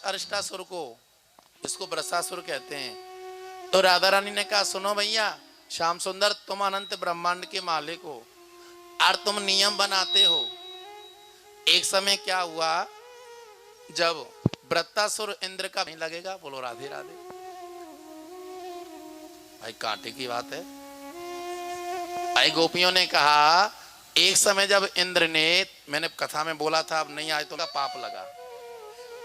अरिष्टासुर को, इसको वृषासुर कहते हैं। तो राधा रानी ने कहा सुनो भैया श्याम सुंदर, तुम अनंत ब्रह्मांड के मालिक हो और तुम नियम बनाते हो। एक समय क्या हुआ, जब वृत्तासुर इंद्र का नहीं लगेगा, बोलो राधे राधे भाई, कांटे की बात है भाई। गोपियों ने कहा एक समय जब इंद्र ने, मैंने कथा में बोला था अब नहीं आए तो का पाप लगा,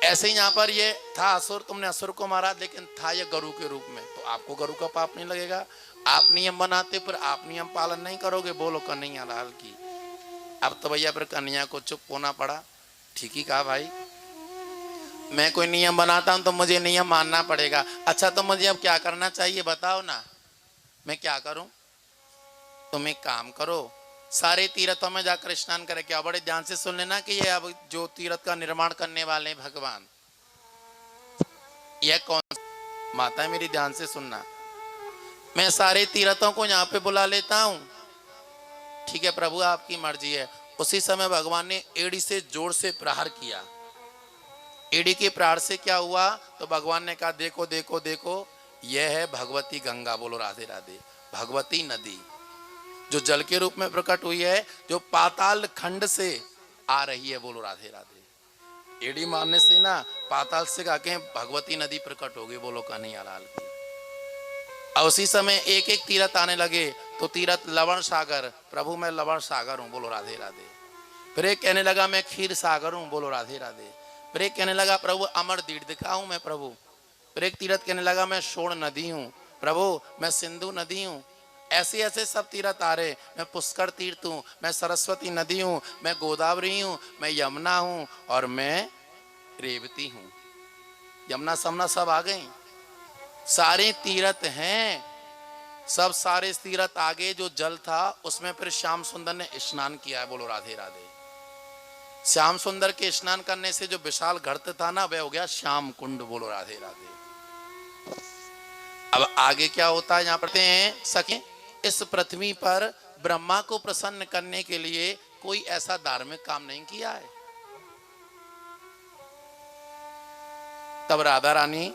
ऐसे ही यहाँ पर ये था असुर, तुमने असुर को मारा लेकिन था ये गरु के रूप में, तो आपको गरु का पाप नहीं लगेगा। आप नियम बनाते पर आप नियम पालन नहीं करोगे, बोलो कन्हैया लाल की। अब तो भैया फिर कन्हैया को चुप होना पड़ा। ठीक ही कहा भाई, मैं कोई नियम बनाता हूं तो मुझे नियम मानना पड़ेगा। अच्छा तो मुझे अब क्या करना चाहिए बताओ ना, मैं क्या करूं? तुम एक काम करो, सारे तीर्थों में जाकर स्नान करे। क्या बड़े ध्यान से सुन लेना कि ये अब जो तीर्थ का निर्माण करने वाले भगवान, यह कौन माता है, मेरी ध्यान से सुनना। मैं सारे तीर्थों को यहाँ पे बुला लेता हूँ, ठीक है प्रभु आपकी मर्जी है। उसी समय भगवान ने एड़ी से जोर से प्रहार किया। एड़ी के प्रहार से क्या हुआ, तो भगवान ने कहा देखो देखो देखो, यह है भगवती गंगा, बोलो राधे राधे। भगवती नदी जो जल के रूप में प्रकट हुई है, जो पाताल खंड से आ रही है, बोलो राधे राधे। एड़ी मारने से ना पाताल से आके भगवती नदी प्रकट हो गई, बोलो कन्हैया लाल की। और उसी समय एक एक तीर्थ आने लगे, तो तीर्थ लवण सागर, प्रभु मैं लवण सागर हूँ, बोलो राधे राधे। फिर एक कहने लगा मैं क्षीर सागर हूँ, बोलो राधे राधे। फिर एक कहने लगा प्रभु अमर दीर्घिका हूँ मैं प्रभु। फिर एक तीर्थ कहने लगा मैं शोण नदी हूँ प्रभु, मैं सिंधु नदी हूँ। ऐसे ऐसे सब तीर्थ आ रहे, मैं पुष्कर तीर्थ हूँ, मैं सरस्वती नदी हूँ, मैं गोदावरी हूँ, मैं यमुना हूँ और मैं रेवती हूँ। यमुना समना सब आ गई, सारे तीर्थ हैं सब। सारे तीर्थ आगे जो जल था उसमें फिर श्याम सुंदर ने स्नान किया है, बोलो राधे राधे। श्याम सुंदर के स्नान करने से जो विशाल घट था ना, वह हो गया श्याम कुंड, बोलो राधे राधे। अब आगे क्या होता है यहाँ पढ़ते हैं सखी, इस पृथ्वी पर ब्रह्मा को प्रसन्न करने के लिए कोई ऐसा धार्मिक काम नहीं किया है। तब राधा रानी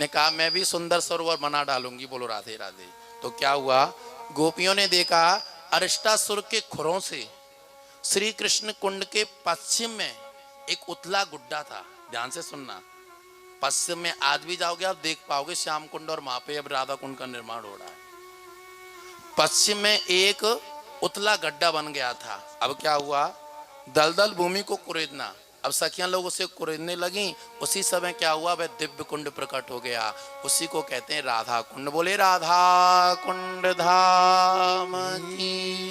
ने कहा मैं भी सुंदर सरोवर बना डालूंगी, बोलो राधे राधे। तो क्या हुआ, गोपियों ने देखा अरिष्टासुर के खुरों से श्री कृष्ण कुंड के पश्चिम में एक उतला गुड्डा था। ध्यान से सुनना, पश्चिम में आज भी जाओगे आप देख पाओगे श्याम कुंड, और वहां पे अब राधा कुंड का निर्माण हो रहा है। पश्चिम में एक उतला गड्ढा बन गया था। अब क्या हुआ, दलदल भूमि को कुरेदना, अब सखियां लोग उसे कुरेदने लगी। उसी समय क्या हुआ, वह दिव्य कुंड प्रकट हो गया, उसी को कहते हैं राधा कुंड। बोले राधा कुंड धाम की